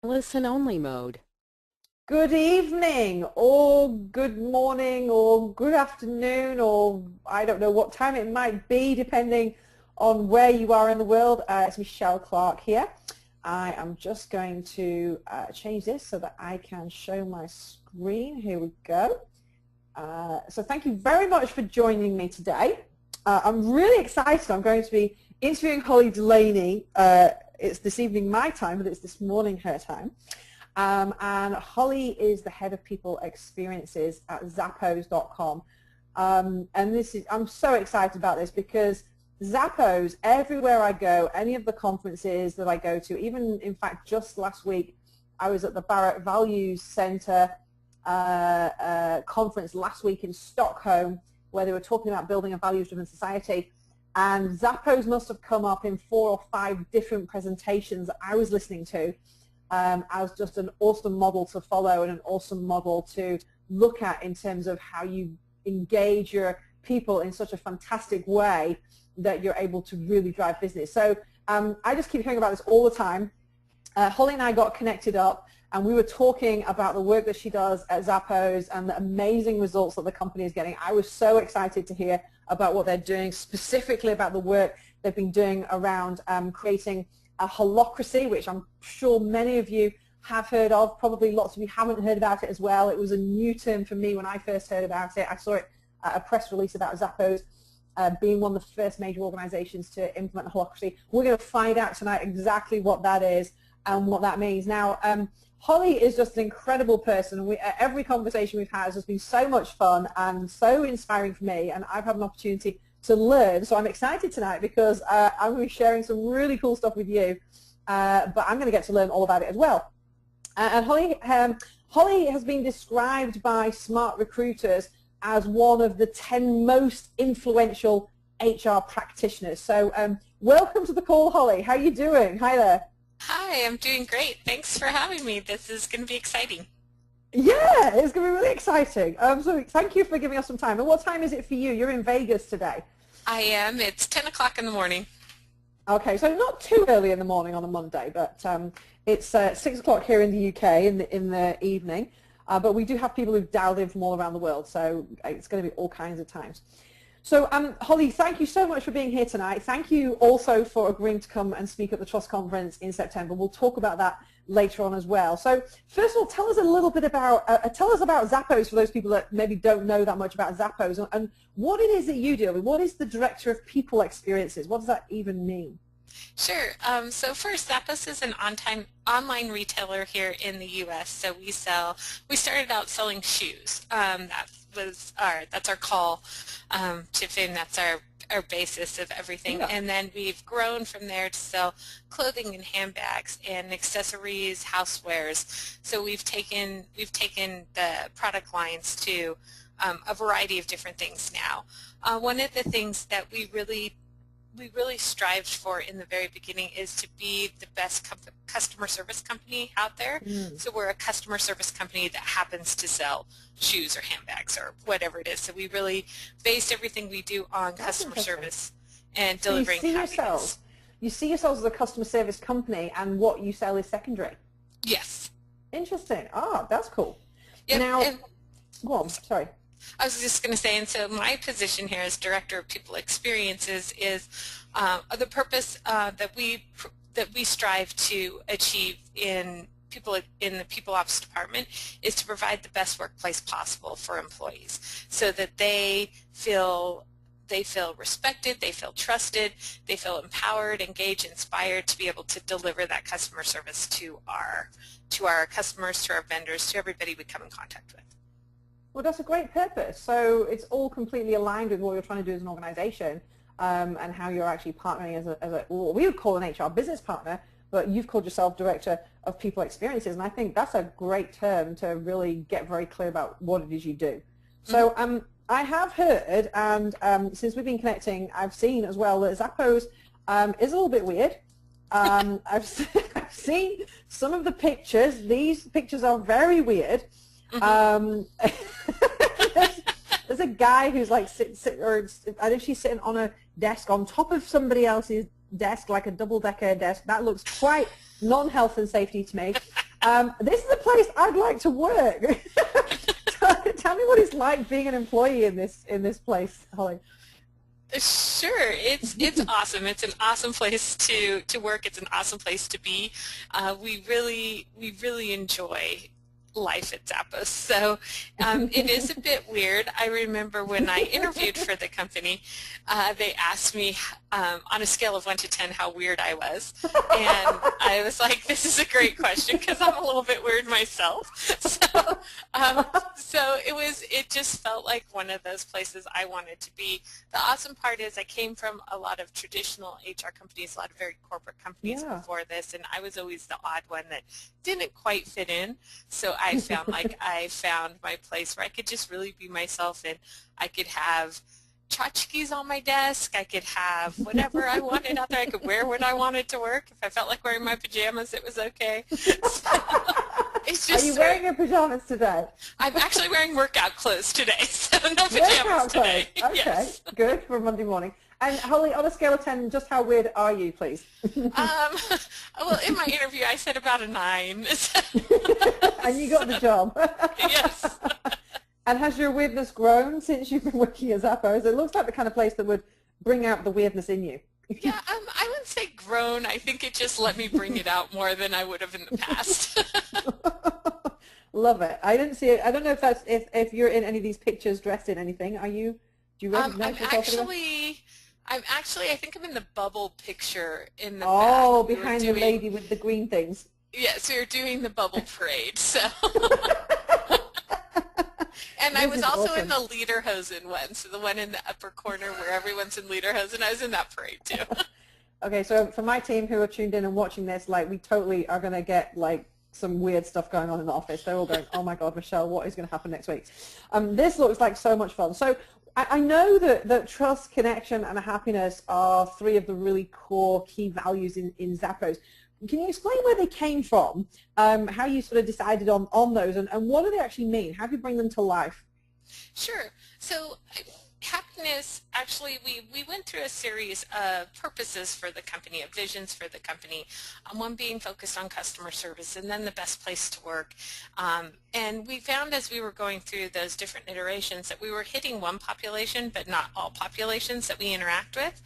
Listen only mode. Good evening, or good morning, or good afternoon, or I don't know what time it might be, depending on where you are in the world. It's Michelle Clark here. I am just going to change this so that I can show my screen. Here we go. So thank you very much for joining me today. I'm really excited. I'm going to be interviewing Hollie Delaney. It's this evening my time, but it's this morning her time. And Hollie is the head of people experiences at Zappos.com. And I'm so excited about this because Zappos, everywhere I go, any of the conferences that I go to, even in fact just last week, I was at the Barrett Values Center conference last week in Stockholm where they were talking about building a values-driven society. And Zappos must have come up in 4 or 5 different presentations that I was listening to as just an awesome model to follow and an awesome model to look at in terms of how you engage your people in such a fantastic way that you're able to really drive business. So I just keep hearing about this all the time. Hollie and I got connected up and we were talking about the work that she does at Zappos and the amazing results that the company is getting. I was so excited to hear about what they're doing, specifically about the work they've been doing around creating a holacracy, which I'm sure many of you have heard of. Probably lots of you haven't heard about it as well. It was a new term for me when I first heard about it. I saw it a press release about Zappos being one of the first major organizations to implement a holacracy. We're going to find out tonight exactly what that is and what that means. Now, Hollie is just an incredible person. Every conversation we've had has just been so much fun and so inspiring for me, and I've had an opportunity to learn. So I'm excited tonight because I'm going to be sharing some really cool stuff with you, but I'm going to get to learn all about it as well. And Hollie has been described by smart recruiters as one of the 10 most influential HR practitioners. So welcome to the call, Hollie. How are you doing? Hi there. Hi, I'm doing great. Thanks for having me. This is going to be exciting. Yeah, it's going to be really exciting. So thank you for giving us some time. And what time is it for you? You're in Vegas today. I am. It's 10 o'clock in the morning. Okay, so not too early in the morning on a Monday, but it's 6 o'clock here in the UK in the evening. But we do have people who've dialed in from all around the world, so it's going to be all kinds of times. So, Hollie, thank you so much for being here tonight. Thank you also for agreeing to come and speak at the Trust Conference in September. We'll talk about that later on as well. So, first of all, tell us a little bit about Zappos for those people that maybe don't know that much about Zappos and what it is that you do. I mean, what is the Director of People Experiences? What does that even mean? Sure. So first, Zappos is an online retailer here in the U.S. So we started out selling shoes. That's our call to fame. That's our basis of everything. Yeah. And then we've grown from there to sell clothing and handbags and accessories, housewares. So we've taken the product lines to a variety of different things now. One of the things that we really strived for in the very beginning is to be the best customer service company out there. So we're a customer service company that happens to sell shoes or handbags or whatever it is. So we really based everything we do on customer service and delivering happiness. You see yourselves as a customer service company and what you sell is secondary? Yes. Interesting. Ah, that's cool. Yep. Now, go on, sorry. I was just going to say, and so my position here as Director of People Experiences is the purpose that we strive to achieve in the PeopleOps department is to provide the best workplace possible for employees, so that they feel respected, they feel trusted, they feel empowered, engaged, inspired to be able to deliver that customer service to our customers, to our vendors, to everybody we come in contact with. Well, that's a great purpose. So it's all completely aligned with what you're trying to do as an organization and how you're actually partnering as a what we would call an HR business partner, but you've called yourself Director of People Experiences, and I think that's a great term to really get very clear about what it is you do. So I have heard, and since we've been connecting, I've seen as well that Zappos is a little bit weird. I've seen some of the pictures. These pictures are very weird. There's a guy who's like or I think she's sitting on a desk on top of somebody else's desk, like a double-decker desk. That looks quite non-health and safety to me. This is a place I'd like to work. Tell me what it's like being an employee in this place, Hollie. Sure, it's awesome. It's an awesome place to work. It's an awesome place to be. We really enjoy life at Zappos. So it is a bit weird. I remember when I interviewed for the company, they asked me on a scale of 1 to 10 how weird I was. And I was like, this is a great question because I'm a little bit weird myself. So it just felt like one of those places I wanted to be. The awesome part is I came from a lot of traditional HR companies, a lot of very corporate companies before this, and I was always the odd one that didn't quite fit in. So I found I found my place where I could just really be myself, and I could have tchotchkes on my desk. I could have whatever I wanted out there. I could wear what I wanted to work. If I felt like wearing my pajamas, it was okay. So it's just, are you wearing your pajamas today? I'm actually wearing workout clothes today, so no pajamas today. Okay, yes. Good for Monday morning. And Hollie, on a scale of 10, just how weird are you, please? Well, in my interview, I said about a 9. And you got the job. Yes. And has your weirdness grown since you've been working at Zappos? It looks like the kind of place that would bring out the weirdness in you. Yeah, I wouldn't say grown. I think it just let me bring it out more than I would have in the past. Love it. I didn't see it. I don't know if that's if you're in any of these pictures dressed in anything. Are you? Do you recognize yourself? I'm actually. I think I'm in the bubble picture in the back. We behind the lady with the green things. Yes, we were doing the bubble parade. So. And I was also awesome. In the lederhosen one, so the one in the upper corner where everyone's in lederhosen. I was in that parade too. Okay, so for my team who are tuned in and watching this, like we totally are going to get like some weird stuff going on in the office. They're all going, oh my God, Michelle, what is going to happen next week? This looks like so much fun. So I know that trust, connection, and happiness are 3 of the really core key values in Zappos. Can you explain where they came from, how you sort of decided on those, and what do they actually mean? How do you bring them to life? Sure. So happiness, actually, we went through a series of purposes for the company, of visions for the company, one being focused on customer service and then the best place to work. And we found as we were going through those different iterations that we were hitting one population but not all populations that we interact with.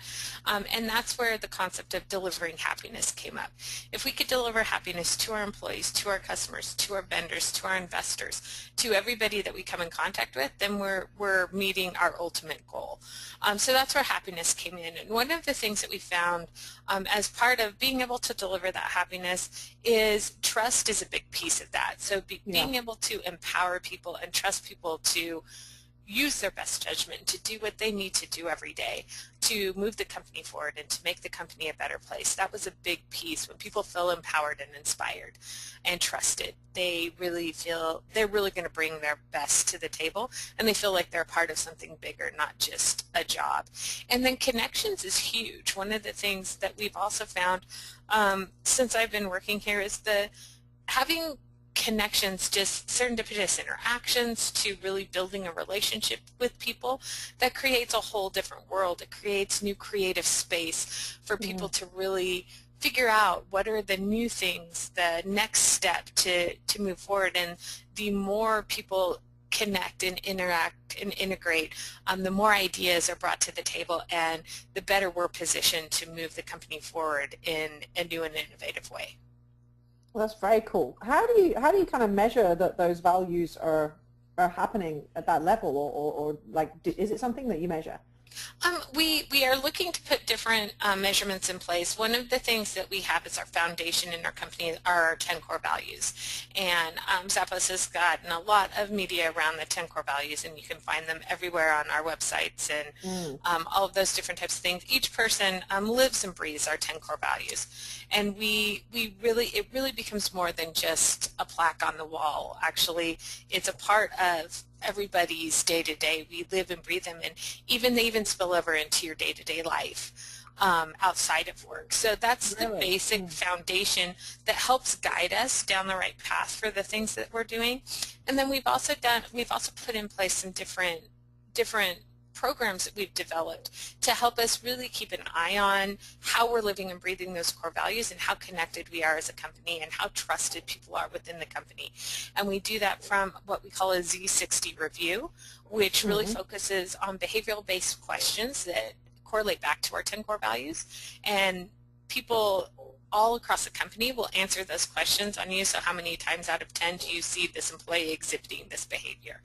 And that's where the concept of delivering happiness came up. If we could deliver happiness to our employees, to our customers, to our vendors, to our investors, to everybody that we come in contact with, then we're meeting our ultimate goal. So that's where happiness came in. And one of the things that we found as part of being able to deliver that happiness is trust is a big piece of that. So being able to empower people and trust people to use their best judgment, to do what they need to do every day, to move the company forward and to make the company a better place. That was a big piece. When people feel empowered and inspired and trusted, they really feel they're really going to bring their best to the table, and they feel like they're part of something bigger, not just a job. And then connections is huge. One of the things that we've also found since I've been working here is having connections, just serendipitous interactions, to really building a relationship with people that creates a whole different world. It creates new creative space for people to really figure out what are the new things, the next step to move forward. And the more people connect and interact and integrate, the more ideas are brought to the table, and the better we're positioned to move the company forward in a new and innovative way. Well, that's very cool. How do you kind of measure that those values are happening at that level, or like, is it something that you measure? We are looking to put different measurements in place. One of the things that we have as our foundation in our company are our 10 core values. And Zappos has gotten a lot of media around the 10 core values, and you can find them everywhere on our websites and all of those different types of things. Each person lives and breathes our 10 core values. And it really becomes more than just a plaque on the wall. Actually, it's a part of everybody's day-to-day. We live and breathe them, and they even spill over into your day-to-day life outside of work. So that's the basic foundation that helps guide us down the right path for the things that we're doing. And then we've also put in place some different programs that we've developed to help us really keep an eye on how we're living and breathing those core values and how connected we are as a company and how trusted people are within the company. And we do that from what we call a Z60 review, which really focuses on behavioral-based questions that correlate back to our 10 core values. And people all across the company will answer those questions on you. So how many times out of 10 do you see this employee exhibiting this behavior?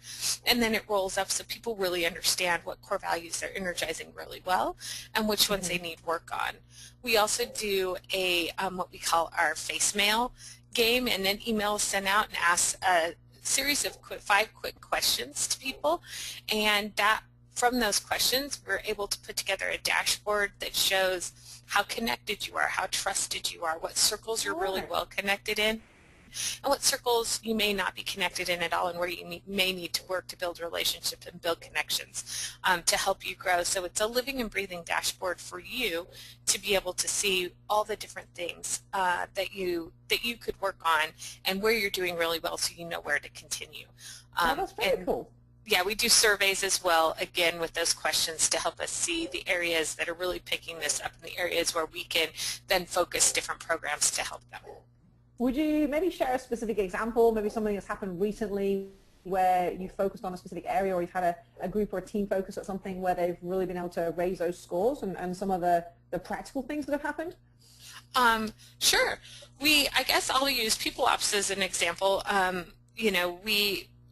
And then it rolls up so people really understand what core values they're energizing really well and which ones they need work on. We also do a what we call our face mail game, and an email is sent out and asks a series of 5 quick questions to people, and that from those questions we're able to put together a dashboard that shows how connected you are, how trusted you are, what circles you're really well connected in, and what circles you may not be connected in at all, and where you may need to work to build relationships and build connections to help you grow. So it's a living and breathing dashboard for you to be able to see all the different things that you could work on and where you're doing really well, so you know where to continue. That's very cool. Yeah, we do surveys as well, again, with those questions to help us see the areas that are really picking this up and the areas where we can then focus different programs to help them. Would you maybe share a specific example, maybe something that's happened recently where you focused on a specific area, or you've had a group or a team focus at something where they've really been able to raise those scores, and some of the practical things that have happened? Sure. I guess I'll use PeopleOps as an example. You know,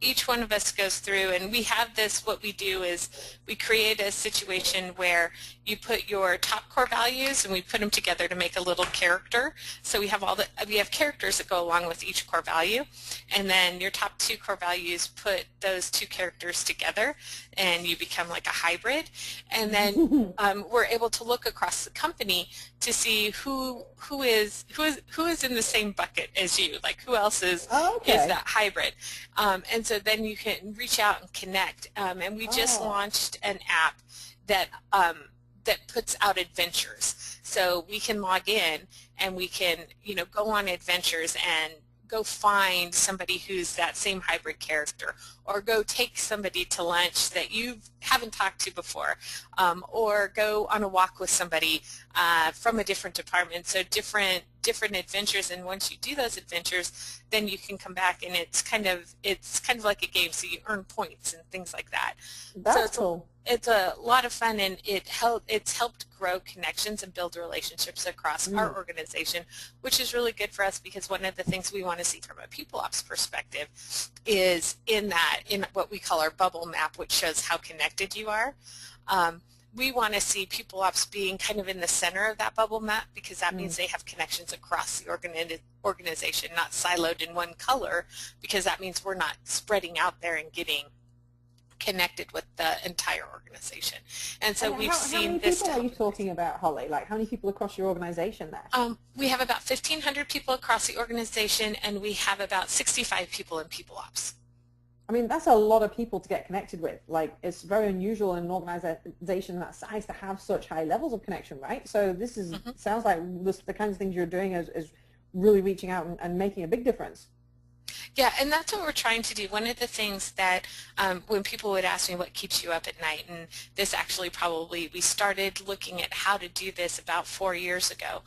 each one of us goes through, and we have this, what we do is we create a situation where you put your top core values and we put them together to make a little character. So we have characters that go along with each core value, and then your top 2 core values put those 2 characters together and you become like a hybrid. And then we're able to look across the company to see who is in the same bucket as you, like who else is that hybrid. And so then you can reach out and connect. And we just launched an app that puts out adventures. So we can log in and we can, go on adventures and go find somebody who's that same hybrid character, or go take somebody to lunch that you haven't talked to before, or go on a walk with somebody from a different department. So different adventures, and once you do those adventures, then you can come back, and it's kind of like a game, so you earn points and things like that. That's cool. It's a lot of fun, and it's helped grow connections and build relationships across our organization, which is really good for us, because one of the things we want to see from a PeopleOps perspective is in what we call our bubble map, which shows how connected you are. We want to see PeopleOps being kind of in the center of that bubble map, because that means they have connections across the organization, not siloed in one color, because that means we're not spreading out there and getting connected with the entire organization. And so we've seen this. How many people are you talking about, Holly? Like, how many people across your organization there? We have about 1,500 people across the organization, and we have about 65 people in PeopleOps. I mean, that's a lot of people to get connected with. Like, it's very unusual in an organization that size to have such high levels of connection, right? So this is sounds like the kinds of things you're doing is really reaching out and making a big difference. Yeah, and that's what we're trying to do. One of the things that when people would ask me what keeps you up at night, and this actually we started looking at how to do this about 4 years ago.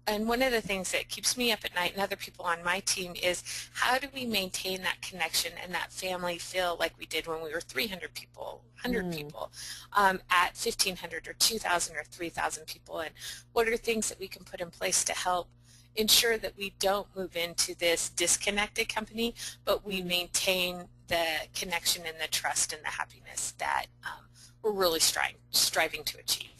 And one of the things that keeps me up at night and other people on my team is, how do we maintain that connection and that family feel like we did when we were 300 people, 100 people, at 1,500 or 2,000 or 3,000 people, and what are things that we can put in place to help ensure that we don't move into this disconnected company, but we maintain the connection and the trust and the happiness that we're really striving to achieve.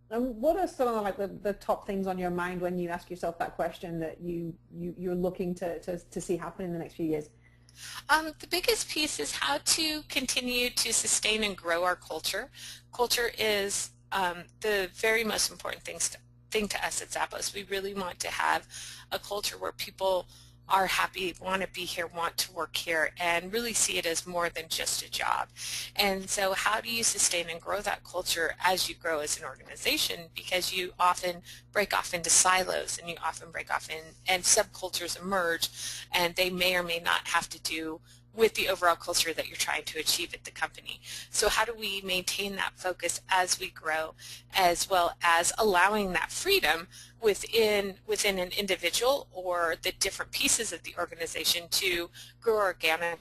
And what are some of the top things on your mind when you ask yourself that question that you're looking to see happen in the next few years? The biggest piece is how to continue to sustain and grow our culture. Culture is the very most important thing to us at Zappos. We really want to have a culture where people are happy, want to be here, want to work here, and really see it as more than just a job. And so how do you sustain and grow that culture as you grow as an organization? Because you often break off into silos, and you often break off and subcultures emerge, and they may or may not have to do with the overall culture that you're trying to achieve at the company. So how do we maintain that focus as we grow, as well as allowing that freedom within an individual or the different pieces of the organization to grow organically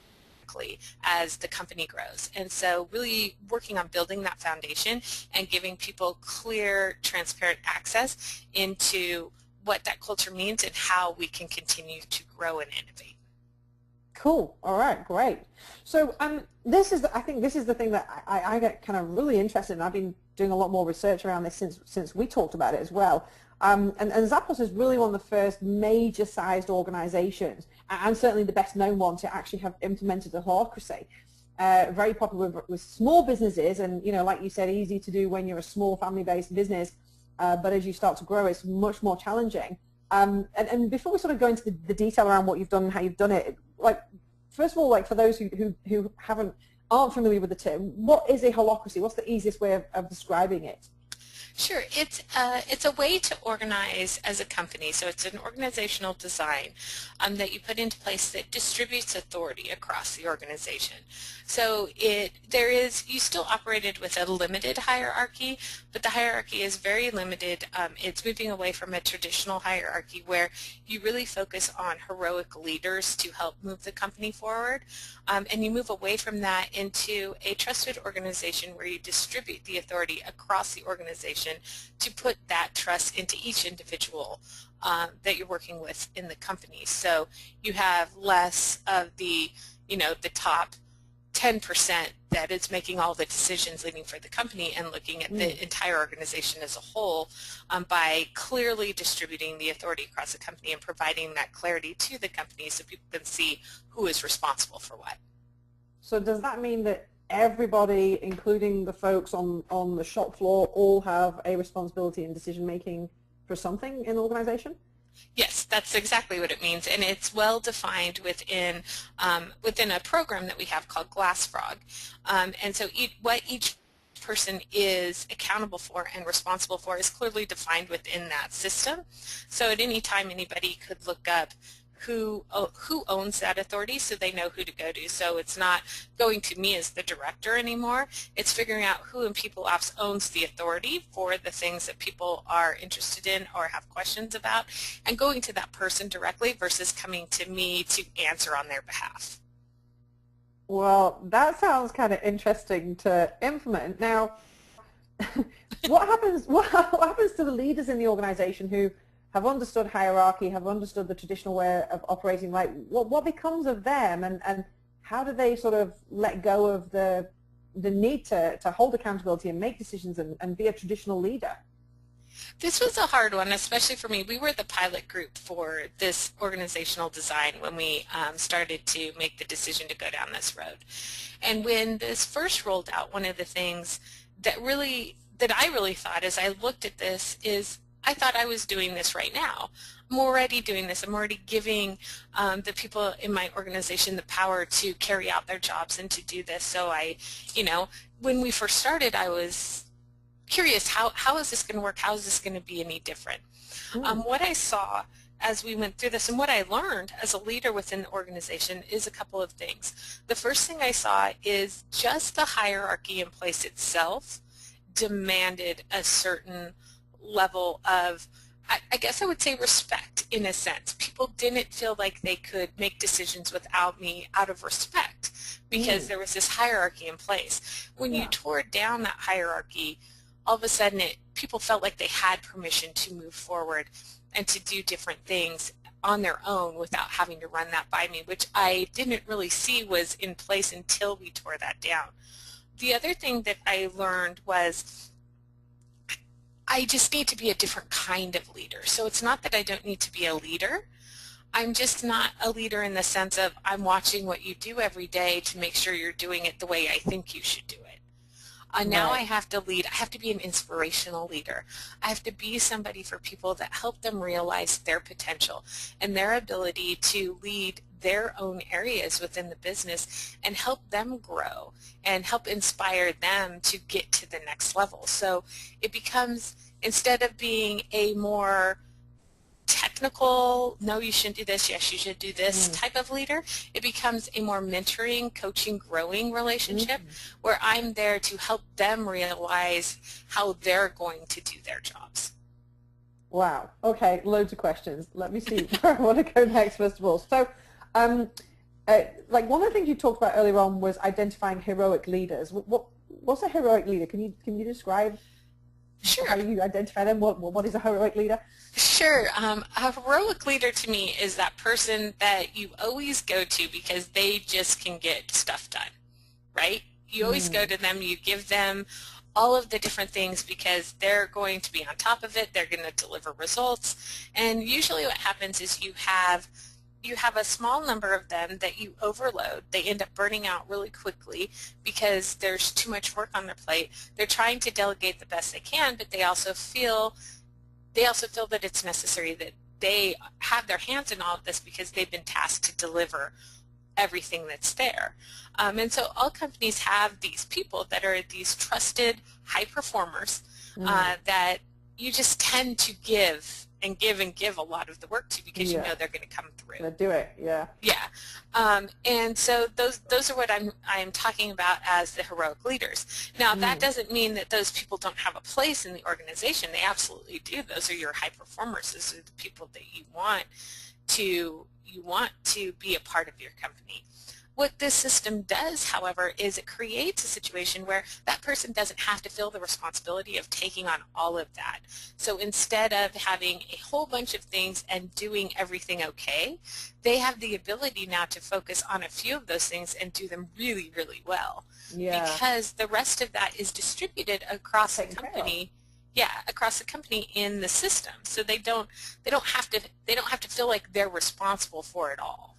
as the company grows. And so really working on building that foundation and giving people clear, transparent access into what that culture means and how we can continue to grow and innovate. Cool. All right. Great. So I think this is the thing that I get kind of really interested in. I've been doing a lot more research around this since we talked about it as well. And Zappos is really one of the first major sized organizations, and certainly the best known one, to actually have implemented a holacracy. Very popular with small businesses, and like you said, easy to do when you're a small family-based business. But as you start to grow, it's much more challenging. And before we sort of go into the detail around what you've done and how you've done it, first of all, for those who aren't familiar with the term, what is a holacracy? What's the easiest way of describing it? Sure. It's a way to organize as a company. So it's an organizational design that you put into place that distributes authority across the organization. So you still operated with a limited hierarchy, but the hierarchy is very limited. It's moving away from a traditional hierarchy where you really focus on heroic leaders to help move the company forward. And you move away from that into a trusted organization where you distribute the authority across the organization to put that trust into each individual that you're working with in the company. So you have less of the top 10% that is making all the decisions leading for the company, and looking at the entire organization as a whole by clearly distributing the authority across the company and providing that clarity to the company so people can see who is responsible for what. So does that mean that everybody, including the folks on the shop floor, all have a responsibility in decision making for something in the organization? Yes, that's exactly what it means, and it's well defined within a program that we have called GlassFrog. And so what each person is accountable for and responsible for is clearly defined within that system. So at any time, anybody could look up who owns that authority, so they know who to go to. So it's not going to me as the director anymore. It's figuring out who in PeopleOps owns the authority for the things that people are interested in or have questions about, and going to that person directly versus coming to me to answer on their behalf. Well, that sounds kind of interesting to implement. Now, what happens to the leaders in the organization who have understood hierarchy, have understood the traditional way of operating? What becomes of them, and how do they sort of let go of the need to hold accountability and make decisions and be a traditional leader? This was a hard one, especially for me. We were the pilot group for this organizational design when we started to make the decision to go down this road. And when this first rolled out, one of the things that I really thought as I looked at this is, I thought I was doing this right now. I'm already doing this. I'm already giving the people in my organization the power to carry out their jobs and to do this. So when we first started, I was curious, how is this going to work? How is this going to be any different? What I saw as we went through this, and what I learned as a leader within the organization, is a couple of things. The first thing I saw is just the hierarchy in place itself demanded a certain level of, I guess I would say, respect in a sense. People didn't feel like they could make decisions without me out of respect because there was this hierarchy in place. When you tore down that hierarchy, all of a sudden people felt like they had permission to move forward and to do different things on their own without having to run that by me, which I didn't really see was in place until we tore that down. The other thing that I learned was I just need to be a different kind of leader. So it's not that I don't need to be a leader. I'm just not a leader in the sense of I'm watching what you do every day to make sure you're doing it the way I think you should do it. Now I have to lead. I have to be an inspirational leader. I have to be somebody for people that help them realize their potential and their ability to lead their own areas within the business and help them grow and help inspire them to get to the next level. So it becomes, instead of being a more technical, no, you shouldn't do this, yes, you should do this type of leader. It becomes a more mentoring, coaching, growing relationship where I'm there to help them realize how they're going to do their jobs. Wow. Okay, loads of questions. Let me see where I want to go next, first of all. So, like one of the things you talked about earlier on was identifying heroic leaders. What's a heroic leader? Can you describe how you identify them? What is a heroic leader? Sure. A heroic leader to me is that person that you always go to because they just can get stuff done, right? You always go to them, you give them all of the different things because they're going to be on top of it, they're going to deliver results, and usually what happens is you have a small number of them that you overload. They end up burning out really quickly because there's too much work on their plate. They're trying to delegate the best they can, but they also feel that it's necessary that they have their hands in all of this because they've been tasked to deliver everything that's there. And so all companies have these people that are these trusted high performers that you just tend to give a lot of the work to because you know they're going to come through. They do it, yeah. Yeah, and so those are what I'm talking about as the heroic leaders. Now that doesn't mean that those people don't have a place in the organization. They absolutely do. Those are your high performers. Those are the people that you want to be a part of your company. What this system does, however, is it creates a situation where that person doesn't have to feel the responsibility of taking on all of that. So instead of having a whole bunch of things and doing everything okay, they have the ability now to focus on a few of those things and do them really, really well. Yeah. Because the rest of that is distributed across the company. Yeah, across the company in the system. So they don't have to feel like they're responsible for it all.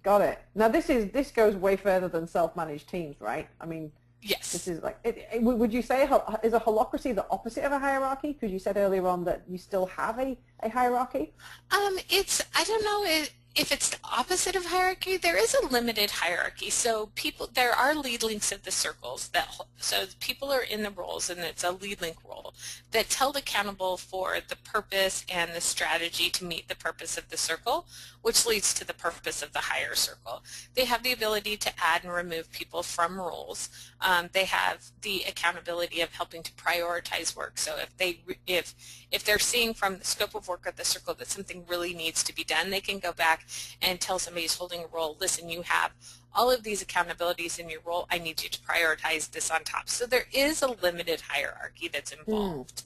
Got it. Now this goes way further than self-managed teams, right? I mean, yes. This is like, would you say is a holacracy the opposite of a hierarchy? Because you said earlier on that you still have a hierarchy. I don't know if it's the opposite of hierarchy. There is a limited hierarchy. So there are lead links of the circles so people are in the roles, and it's a lead link role that's held accountable for the purpose and the strategy to meet the purpose of the circle, which leads to the purpose of the higher circle. They have the ability to add and remove people from roles. They have the accountability of helping to prioritize work. So if they're seeing from the scope of work of the circle that something really needs to be done, they can go back and tell somebody who's holding a role, listen, you have all of these accountabilities in your role, I need you to prioritize this on top. So there is a limited hierarchy that's involved.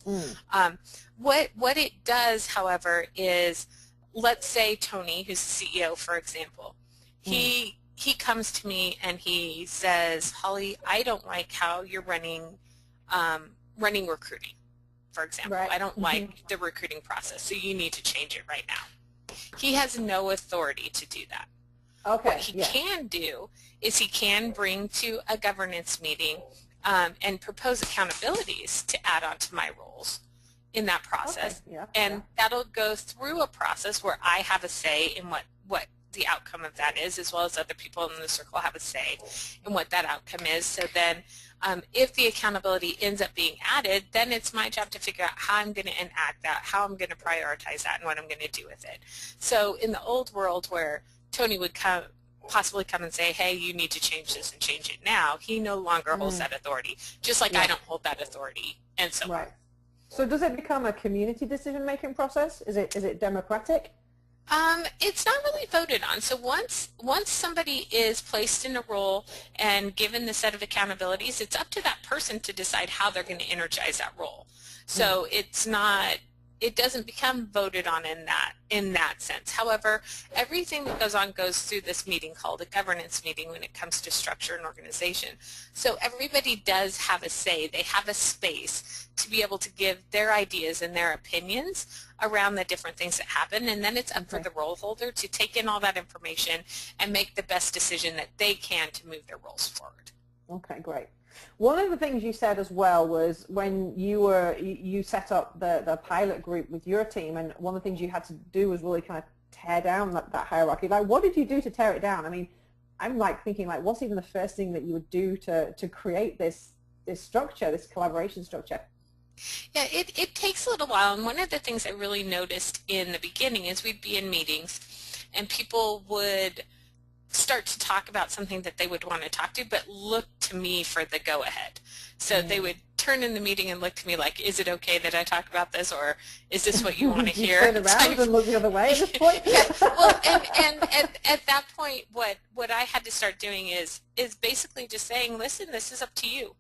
What it does, however, is, let's say Tony, who's the CEO, for example, he comes to me and he says, Holly, I don't like how you're running recruiting, for example. Right. I don't like the recruiting process, so you need to change it right now. He has no authority to do that. Okay. What he can do is he can bring to a governance meeting and propose accountabilities to add on to my roles in that process. Okay. And that'll go through a process where I have a say in what the outcome of that is, as well as other people in the circle have a say in what that outcome is. So then if the accountability ends up being added, then it's my job to figure out how I'm going to enact that, how I'm going to prioritize that, and what I'm going to do with it. So in the old world where Tony would possibly come and say, hey, you need to change this and change it now, he no longer holds that authority, just like I don't hold that authority, and so on. So does it become a community decision-making process? Is it democratic? It's not really voted on. So once somebody is placed in a role and given the set of accountabilities, it's up to that person to decide how they're going to energize that role. So it doesn't become voted on in that sense. However, everything that goes through this meeting called a governance meeting when it comes to structure and organization. So everybody does have a say. They have a space to be able to give their ideas and their opinions around the different things that happen, and then it's up for the role holder to take in all that information and make the best decision that they can to move their roles forward. Okay, great. One of the things you said as well was when you set up the pilot group with your team, and one of the things you had to do was really kind of tear down that hierarchy. Like, what did you do to tear it down? I mean, I'm like thinking, like, what's even the first thing that you would do to create this structure, this collaboration structure? Yeah, it takes a little while, and one of the things I really noticed in the beginning is we'd be in meetings and people would start to talk about something that they would want to talk to, but look to me for the go-ahead. So they would turn in the meeting and look to me like, is it okay that I talk about this, or is this what you want to You hear? turn around and look the other way at this point? Yeah. Well, and at that point, what I had to start doing is basically just saying, listen, this is up to you.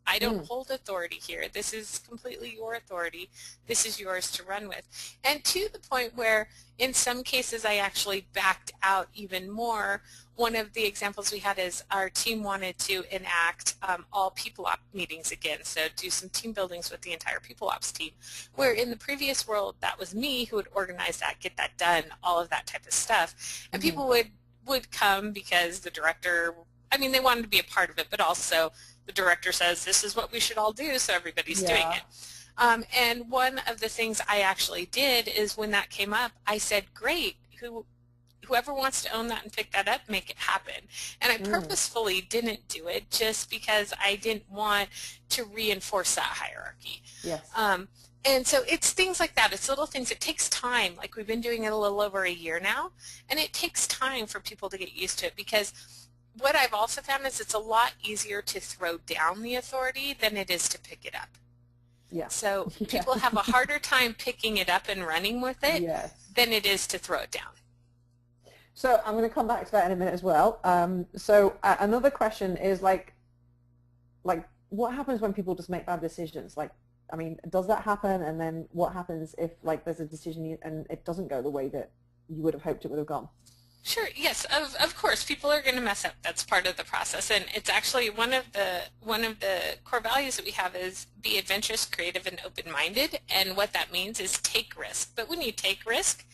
I don't hold authority here. This is completely your authority. This is yours to run with. And to the point where in some cases I actually backed out even more. One of the examples we had is our team wanted to enact all PeopleOps meetings again, so do some team buildings with the entire PeopleOps team, where in the previous world that was me who would organize that, get that done, all of that type of stuff. And people would come because the director, I mean, they wanted to be a part of it, but also the director says this is what we should all do, so everybody's doing it. And one of the things I actually did is when that came up, I said, great, whoever wants to own that and pick that up, make it happen. And I purposefully didn't do it just because I didn't want to reinforce that hierarchy. Yes. And so it's things like that. It's little things. It takes time. Like we've been doing it a little over a year now, and it takes time for people to get used to it, because what I've also found is it's a lot easier to throw down the authority than it is to pick it up. Yeah. So people have a harder time picking it up and running with it than it is to throw it down. So I'm going to come back to that in a minute as well. So another question is like what happens when people just make bad decisions? Like, I mean, does that happen? And then what happens if like there's a decision and it doesn't go the way that you would have hoped it would have gone? Sure. Yes. Of course, people are going to mess up. That's part of the process, and it's actually one of the core values that we have is be adventurous, creative, and open-minded. And what that means is take risk. But when you take risk,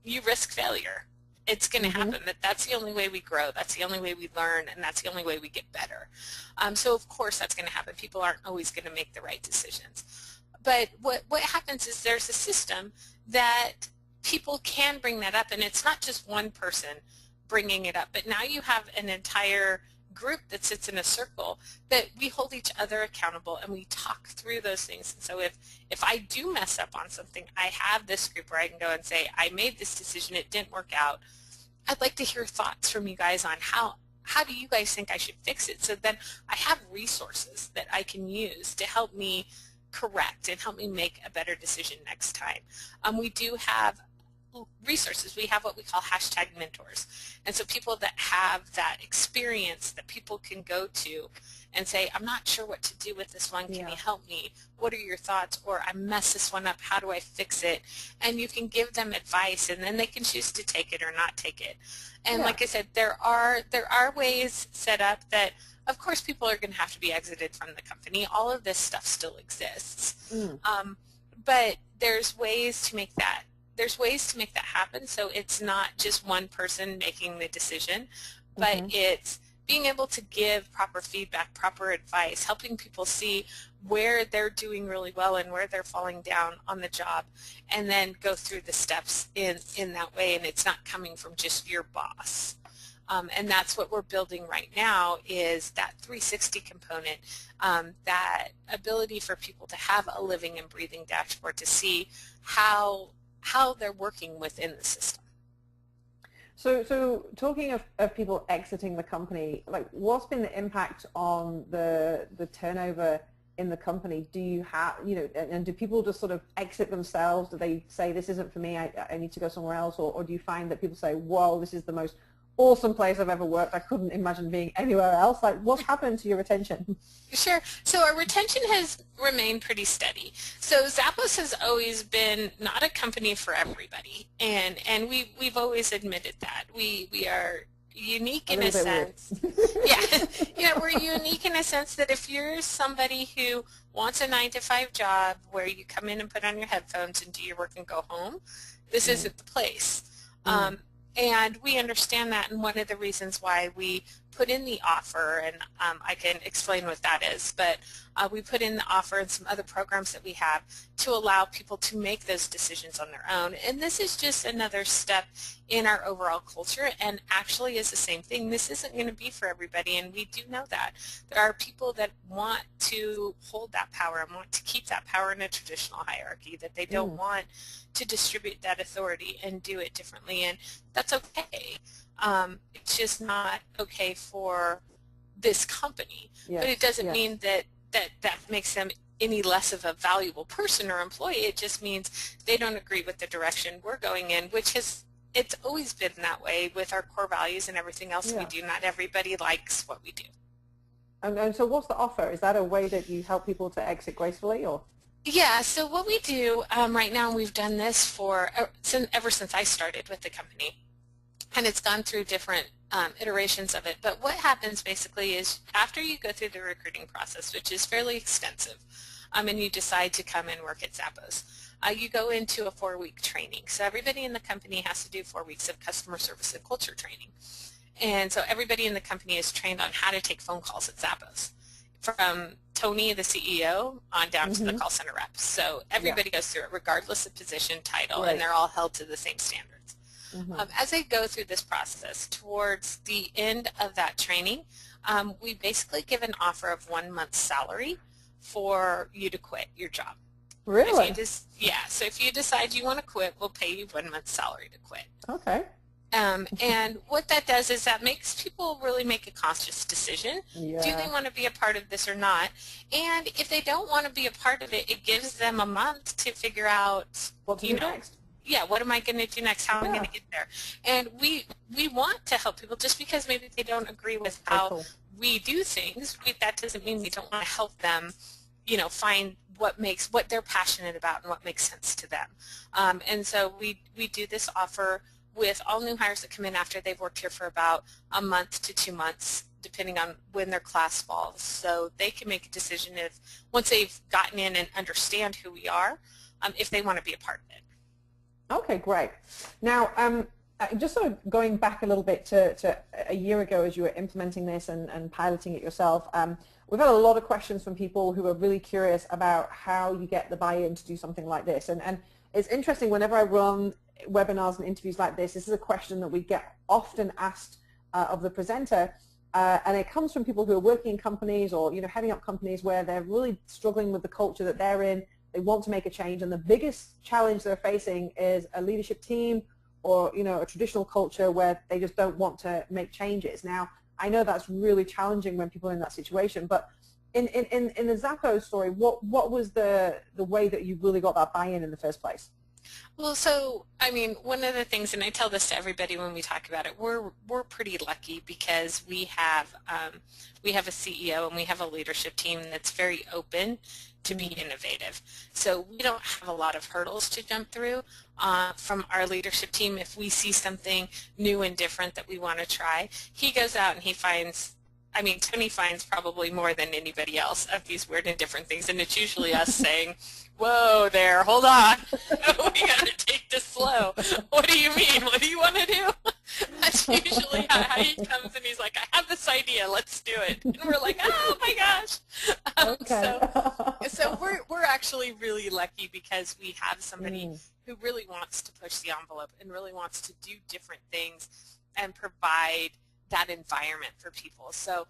you risk failure. It's going to happen. That's the only way we grow. That's the only way we learn, and that's the only way we get better. So of course that's going to happen. People aren't always going to make the right decisions. But what happens is there's a system that people can bring that up, and it's not just one person bringing it up, but now you have an entire group that sits in a circle that we hold each other accountable and we talk through those things. And so if I do mess up on something, I have this group where I can go and say, I made this decision, it didn't work out. I'd like to hear thoughts from you guys on how do you guys think I should fix it? So then I have resources that I can use to help me correct and help me make a better decision next time. We do have resources. We have what we call hashtag mentors. And so people that have that experience that people can go to and say, I'm not sure what to do with this one. Can you help me? What are your thoughts? Or I messed this one up. How do I fix it? And you can give them advice, and then they can choose to take it or not take it. And like I said, there are ways set up that, of course, people are going to have to be exited from the company. All of this stuff still exists. But there's ways to make that happen, so it's not just one person making the decision, but it's being able to give proper feedback, proper advice, helping people see where they're doing really well and where they're falling down on the job, and then go through the steps in that way, and it's not coming from just your boss. And that's what we're building right now, is that 360 component, that ability for people to have a living and breathing dashboard to see how they're working within the system. So talking of people exiting the company, like what's been the impact on the turnover in the company? Do you have, and do people just sort of exit themselves? Do they say, this isn't for me, I need to go somewhere else? Or do you find that people say, whoa, this is the most awesome place I've ever worked, I couldn't imagine being anywhere else? Like, what's happened to your retention? Sure. So our retention has remained pretty steady. So Zappos has always been not a company for everybody, and we've always admitted that. We are unique in a sense. We're unique in a sense that if you're somebody who wants a 9-to-5 job where you come in and put on your headphones and do your work and go home, this isn't the place. And we understand that, and one of the reasons why we put in the offer, and I can explain what that is, but we put in the offer and some other programs that we have to allow people to make those decisions on their own. And this is just another step in our overall culture, and actually is the same thing. This isn't going to be for everybody, and we do know that. There are people that want to hold that power and want to keep that power in a traditional hierarchy, that they don't want to distribute that authority and do it differently, and that's okay. It's just not okay for this company, but it doesn't mean that makes them any less of a valuable person or employee. It just means they don't agree with the direction we're going in, which it's always been that way with our core values and everything else we do. Not everybody likes what we do. And so what's the offer? Is that a way that you help people to exit gracefully, or? Yeah, so what we do right now, we've done this for ever since I started with the company, and it's gone through different iterations of it. But what happens basically is after you go through the recruiting process, which is fairly extensive, and you decide to come and work at Zappos, you go into a 4-week training. So everybody in the company has to do 4 weeks of customer service and culture training. And so everybody in the company is trained on how to take phone calls at Zappos, from Tony, the CEO, on down to the call center reps. So everybody goes through it regardless of position, title, and they're all held to the same standards. As they go through this process, towards the end of that training, we basically give an offer of 1 month's salary for you to quit your job. Really? So if you decide you want to quit, we'll pay you 1 month's salary to quit. Okay. And what that does is that makes people really make a conscious decision. Do they want to be a part of this or not? And if they don't want to be a part of it, it gives them a month to figure out what to do next. Yeah, what am I going to do next? How am I going to get there? And we want to help people. Just because maybe they don't agree with how we do things, that doesn't mean we don't want to help them, find what they're passionate about and what makes sense to them. And so we do this offer with all new hires that come in after they've worked here for about a month to 2 months, depending on when their class falls. So they can make a decision once they've gotten in and understand who we are, if they want to be a part of it. Okay, great. Now, just sort of going back a little bit to a year ago as you were implementing this and piloting it yourself, we've had a lot of questions from people who are really curious about how you get the buy-in to do something like this. And it's interesting, whenever I run webinars and interviews like this is a question that we get often asked of the presenter, and it comes from people who are working in companies or heading up companies where they're really struggling with the culture that they're in. They want to make a change, and the biggest challenge they're facing is a leadership team or a traditional culture where they just don't want to make changes. Now, I know that's really challenging when people are in that situation, but in the Zappos story, what was the way that you really got that buy-in in the first place? Well, so, I mean, one of the things, and I tell this to everybody when we talk about it, we're pretty lucky because we have a CEO and we have a leadership team that's very open to be innovative. So we don't have a lot of hurdles to jump through from our leadership team. If we see something new and different that we want to try, he goes out and he finds, Tony finds probably more than anybody else of these weird and different things, and it's usually us saying, whoa there, hold on, we got to take this slow. What do you mean? What do you want to do? That's usually how he comes and he's like, I have this idea, let's do it. And we're like, oh my gosh. So we're actually really lucky because we have somebody who really wants to push the envelope and really wants to do different things and provide that environment for people. So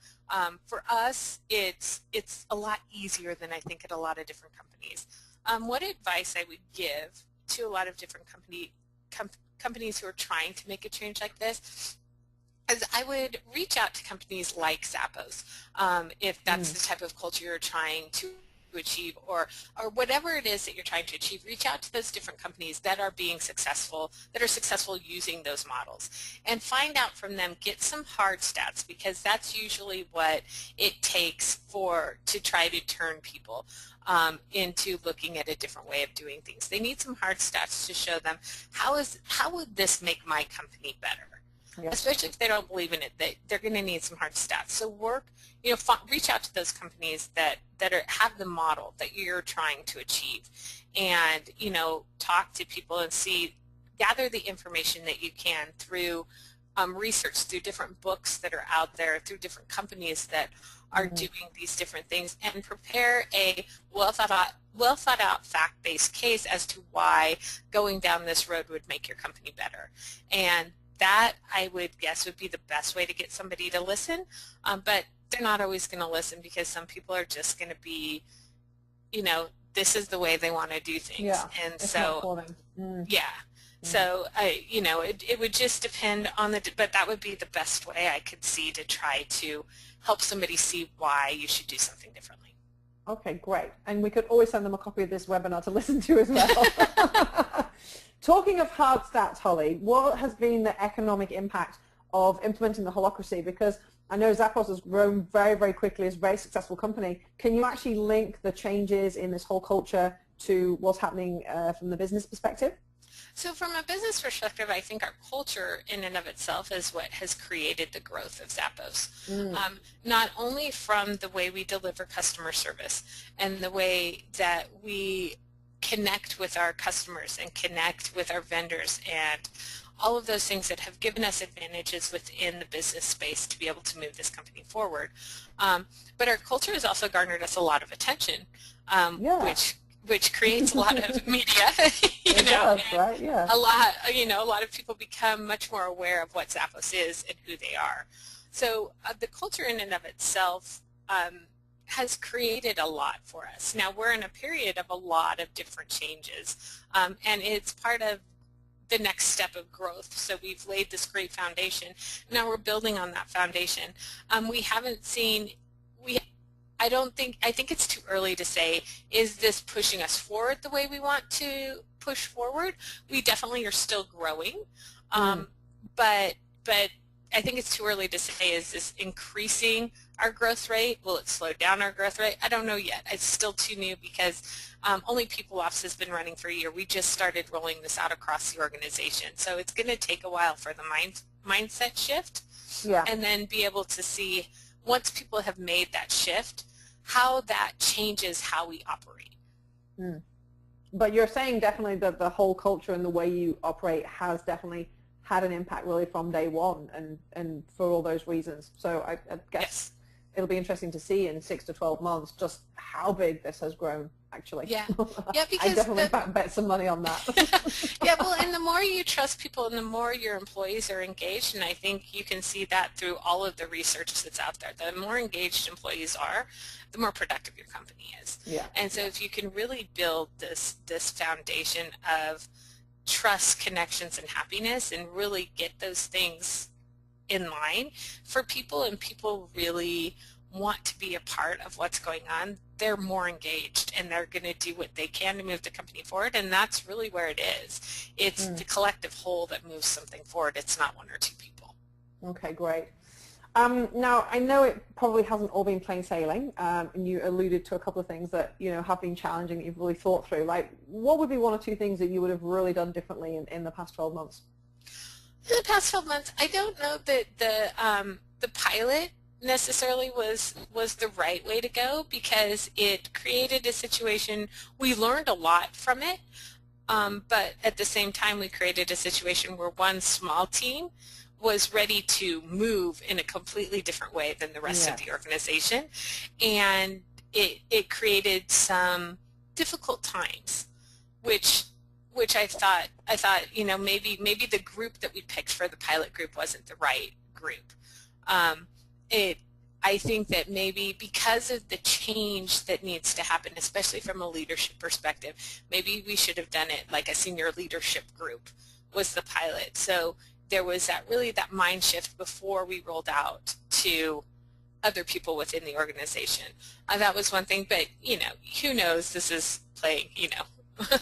for us, it's a lot easier than I think at a lot of different companies. What advice I would give to a lot of different companies who are trying to make a change like this is I would reach out to companies like Zappos if that's the type of culture you're trying to achieve, or whatever it is that you're trying to achieve. Reach out to those different companies that are being successful, that are successful using those models, and find out from them. Get some hard stats, because that's usually what it takes to try to turn people into looking at a different way of doing things. They need some hard stats to show them how would this make my company better. Yes. Especially if they don't believe in it, they're going to need some hard stats. So reach out to those companies that have the model that you're trying to achieve, and talk to people and gather the information that you can through research through different books that are out there, through different companies that are doing these different things, and prepare a well thought out fact-based case as to why going down this road would make your company better. And that, I would guess, would be the best way to get somebody to listen, but they're not always going to listen, because some people are just going to be, this is the way they want to do things. Yeah, and it's so not for them. yeah. So, it would just depend on but that would be the best way I could see to try to help somebody see why you should do something differently. Okay, great. And we could always send them a copy of this webinar to listen to as well. Talking of hard stats, Hollie, what has been the economic impact of implementing the holacracy? Because I know Zappos has grown very, very quickly as a very successful company. Can you actually link the changes in this whole culture to what's happening from the business perspective? So from a business perspective, I think our culture in and of itself is what has created the growth of Zappos. Not only from the way we deliver customer service and the way that we connect with our customers and connect with our vendors and all of those things that have given us advantages within the business space to be able to move this company forward. But our culture has also garnered us a lot of attention, which creates a lot of media. Right? Yeah. A lot of people become much more aware of what Zappos is and who they are. So the culture in and of itself has created a lot for us. Now we're in a period of a lot of different changes, and it's part of the next step of growth. So we've laid this great foundation. Now we're building on that foundation. We haven't seen, I think it's too early to say, is this pushing us forward the way we want to push forward? We definitely are still growing, but I think it's too early to say, is this increasing our growth rate? Will it slow down our growth rate? I don't know yet. It's still too new, because only PeopleOps has been running for a year. We just started rolling this out across the organization. So it's going to take a while for the mindset shift, and then be able to see, once people have made that shift, how that changes how we operate. But you're saying definitely that the whole culture and the way you operate has definitely had an impact really from day one, and for all those reasons. So I guess it'll be interesting to see in 6 to 12 months just how big this has grown, actually. Yeah, because I definitely bet some money on that. Yeah, well, and the more you trust people and the more your employees are engaged, and I think you can see that through all of the research that's out there, the more engaged employees are, the more productive your company is. And so if you can really build this foundation of trust, connections, and happiness, and really get those things in line for people, and people really want to be a part of what's going on, they're more engaged, and they're going to do what they can to move the company forward, and that's really where it is. It's the collective whole that moves something forward. It's not one or two people. Okay, great. Now, I know it probably hasn't all been plain sailing, and you alluded to a couple of things that have been challenging, that you've really thought through. Like, what would be one or two things that you would have really done differently in the past 12 months? In the past 12 months, I don't know that the pilot necessarily was the right way to go, because it created a situation. We learned a lot from it, but at the same time, we created a situation where one small team was ready to move in a completely different way than the rest of the organization, and it created some difficult times, which I thought maybe the group that we picked for the pilot group wasn't the right group. I think that maybe because of the change that needs to happen, especially from a leadership perspective, maybe we should have done it like a senior leadership group was the pilot. So there was that mind shift before we rolled out to other people within the organization. That was one thing, but who knows? This is playing,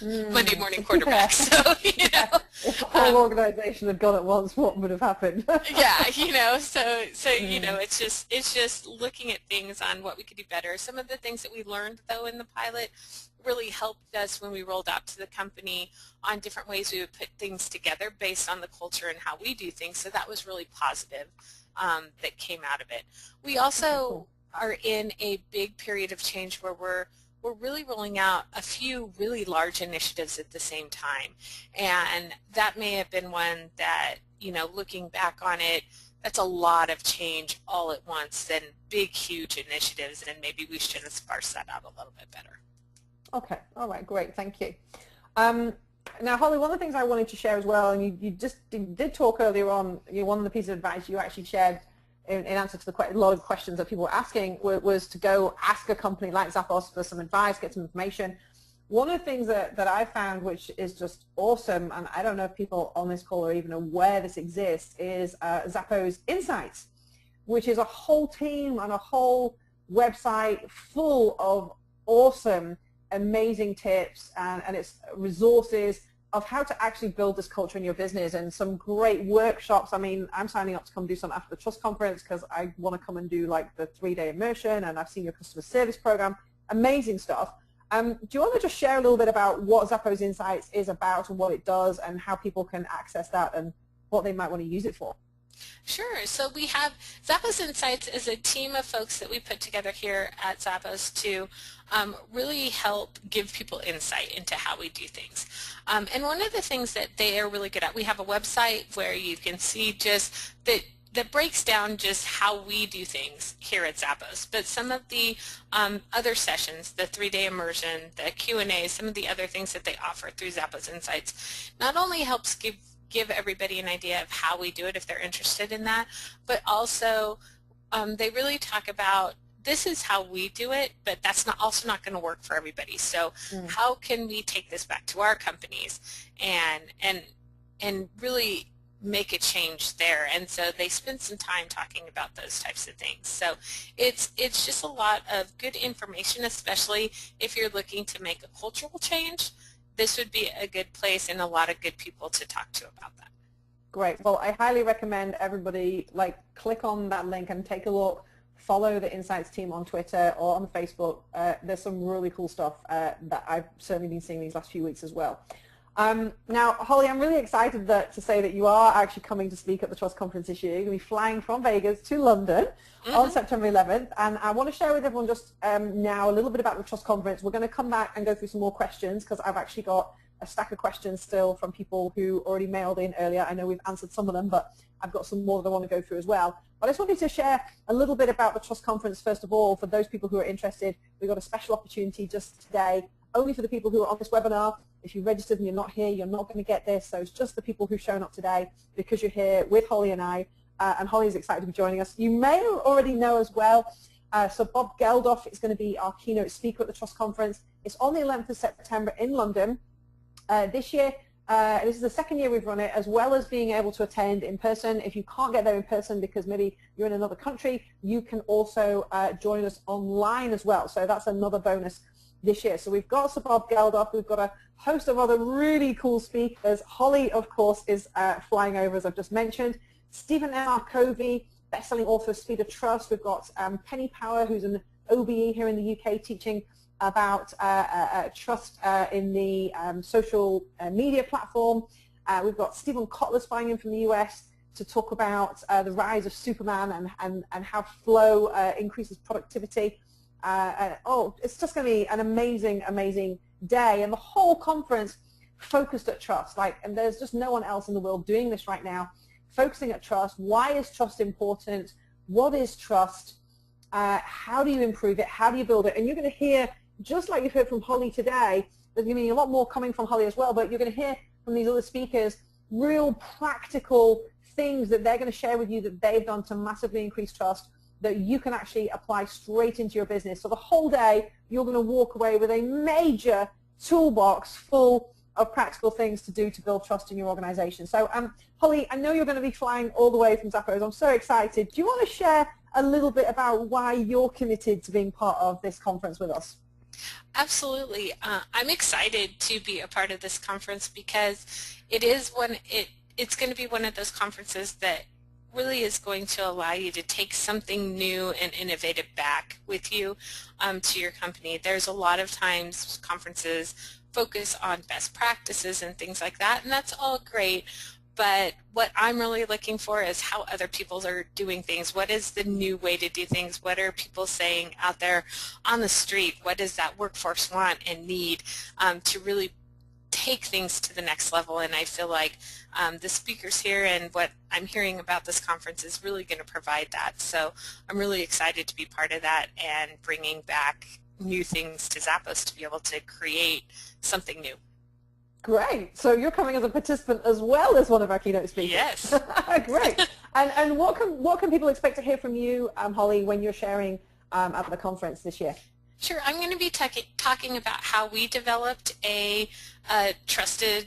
Monday morning quarterback. So, if the whole organization had gone at once, what would have happened? So it's just looking at things on what we could do better. Some of the things that we learned, though, in the pilot really helped us when we rolled out to the company on different ways we would put things together based on the culture and how we do things. So that was really positive, that came out of it. We also are in a big period of change where we're really rolling out a few really large initiatives at the same time, and that may have been one that you know, looking back on it, that's a lot of change all at once and big, huge initiatives, and maybe we should have sparsed that out a little bit better. Okay, all right, great, thank you. Now, Holly, one of the things I wanted to share as well, and you just did talk earlier on, one of the pieces of advice you actually shared in answer to a lot of questions that people were asking was to go ask a company like Zappos for some advice, get some information. One of the things that I found, which is just awesome, and I don't know if people on this call are even aware this exists, is Zappos Insights, which is a whole team and a whole website full of awesome, amazing tips and its resources of how to actually build this culture in your business, and some great workshops. I mean, I'm signing up to come do some after the Trust Conference because I want to come and do like the 3-day immersion, and I've seen your customer service program. Amazing stuff. Do you want to just share a little bit about what Zappos Insights is about and what it does and how people can access that and what they might want to use it for? Sure. So we have Zappos Insights is a team of folks that we put together here at Zappos to really help give people insight into how we do things. And one of the things that they are really good at, we have a website where you can see just that breaks down just how we do things here at Zappos. But some of the other sessions, the 3-day immersion, the Q&A, some of the other things that they offer through Zappos Insights not only helps give everybody an idea of how we do it if they're interested in that, but also they really talk about this is how we do it, but that's also not going to work for everybody. So how can we take this back to our companies and really make a change there? And so they spend some time talking about those types of things. So it's just a lot of good information, especially if you're looking to make a cultural change. This would be a good place and a lot of good people to talk to about that. Great. Well, I highly recommend everybody click on that link and take a look. Follow the Insights team on Twitter or on Facebook. There's some really cool stuff that I've certainly been seeing these last few weeks as well. Now, Holly, I'm really excited to say that you are actually coming to speak at the Trust Conference this year. You're going to be flying from Vegas to London on September 11th. And I want to share with everyone just now a little bit about the Trust Conference. We're going to come back and go through some more questions because I've actually got a stack of questions still from people who already mailed in earlier. I know we've answered some of them, but I've got some more that I want to go through as well. But I just wanted to share a little bit about the Trust Conference first of all. For those people who are interested, we've got a special opportunity just today, only for the people who are on this webinar. If you registered and you're not here, you're not going to get this. So it's just the people who've shown up today because you're here with Holly and I. And Holly is excited to be joining us. You may already know as well, so Bob Geldof is going to be our keynote speaker at the Trust Conference. It's on the 11th of September in London. This year, this is the second year we've run it, as well as being able to attend in person. If you can't get there in person because maybe you're in another country, you can also join us online as well. So that's another bonus this year. So we've got Sir Bob Geldof, we've got a host of other really cool speakers. Holly, of course, is flying over, as I've just mentioned. Stephen M. Covey, best-selling author of Speed of Trust. We've got Penny Power, who's an OBE here in the UK, teaching about trust in the social media platform. We've got Stephen Kotler flying in from the US to talk about the rise of Superman and how flow increases productivity. It's just going to be an amazing, amazing day, and the whole conference focused at trust. And there's just no one else in the world doing this right now, focusing at trust. Why is trust important? What is trust? How do you improve it? How do you build it? And you're going to hear, just like you've heard from Holly today, there's going to be a lot more coming from Holly as well, but you're going to hear from these other speakers real practical things that they're going to share with you that they've done to massively increase trust that you can actually apply straight into your business. So the whole day, you're going to walk away with a major toolbox full of practical things to do to build trust in your organization. So Holly, I know you're going to be flying all the way from Zappos. I'm so excited. Do you want to share a little bit about why you're committed to being part of this conference with us? Absolutely. I'm excited to be a part of this conference because it's going to be one of those conferences that really is going to allow you to take something new and innovative back with you to your company. There's a lot of times conferences focus on best practices and things like that, and that's all great. But what I'm really looking for is how other people are doing things. What is the new way to do things? What are people saying out there on the street? What does that workforce want and need to really take things to the next level, and I feel like the speakers here and what I'm hearing about this conference is really going to provide that. So I'm really excited to be part of that and bringing back new things to Zappos to be able to create something new. Great. So you're coming as a participant as well as one of our keynote speakers. Yes. Great. And what can people expect to hear from you, Holly, when you're sharing at the conference this year? Sure. I'm going to be talking about how we developed a trusted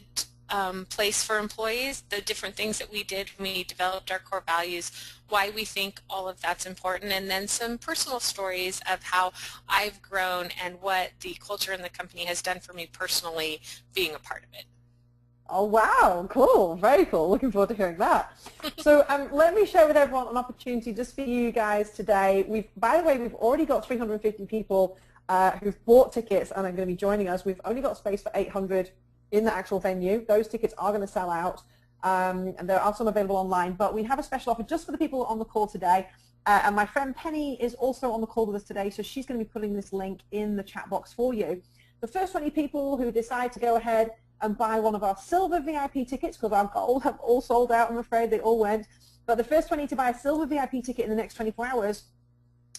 place for employees, the different things that we did when we developed our core values, why we think all of that's important, and then some personal stories of how I've grown and what the culture in the company has done for me personally being a part of it. Oh, wow. Cool. Very cool. Looking forward to hearing that. So let me share with everyone an opportunity just for you guys today. By the way, we've already got 350 people who've bought tickets and are going to be joining us. We've only got space for 800 in the actual venue. Those tickets are going to sell out, and there are some available online. But we have a special offer just for the people on the call today. And my friend Penny is also on the call with us today, so she's going to be putting this link in the chat box for you. The first 20 people who decide to go ahead and buy one of our silver VIP tickets, because our gold have all sold out, I'm afraid they all went. But the first 20 to buy a silver VIP ticket in the next 24 hours,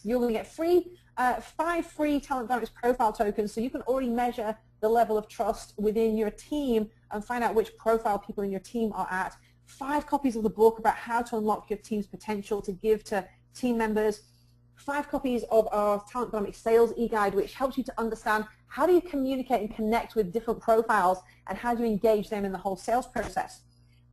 you're going to get 5 free Talent Dynamics profile tokens, so you can already measure the level of trust within your team and find out which profile people in your team are at. 5 copies of the book about how to unlock your team's potential to give to team members. 5 copies of our Talent Dynamics sales e-guide, which helps you to understand how do you communicate and connect with different profiles and how do you engage them in the whole sales process.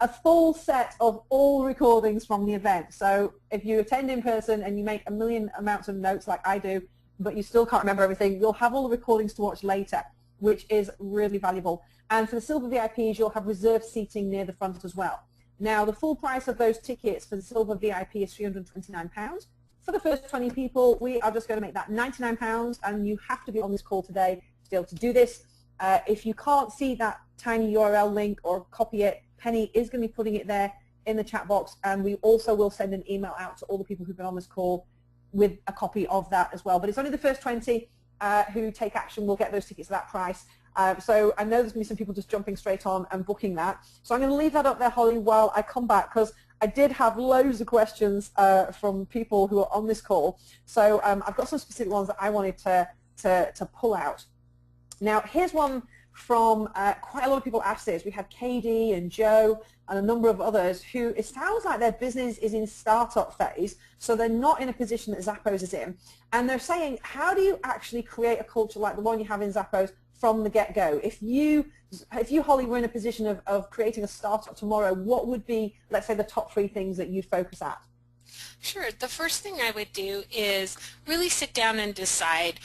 A full set of all recordings from the event. So if you attend in person and you make a million amounts of notes like I do, but you still can't remember everything, you'll have all the recordings to watch later, which is really valuable. And for the silver VIPs, you'll have reserved seating near the front as well. Now, the full price of those tickets for the silver VIP is £329. For the first 20 people, we are just going to make that £99, and you have to be on this call today to be able to do this. If you can't see that tiny URL link or copy it, Penny is going to be putting it there in the chat box, and we also will send an email out to all the people who've been on this call with a copy of that as well. But it's only the first 20 who take action will get those tickets at that price. So I know there's going to be some people just jumping straight on and booking that. So I'm going to leave that up there, Holly, while I come back, because I did have loads of questions from people who are on this call. So I've got some specific ones that I wanted to pull out. Now, here's one from quite a lot of people asked this. We had Katie and Joe and a number of others who it sounds like their business is in startup phase, so they're not in a position that Zappos is in. And they're saying, how do you actually create a culture like the one you have in Zappos from the get-go? If you, Holly, were in a position of creating a startup tomorrow, what would be, let's say, the top 3 things that you'd focus at? Sure. The first thing I would do is really sit down and decide,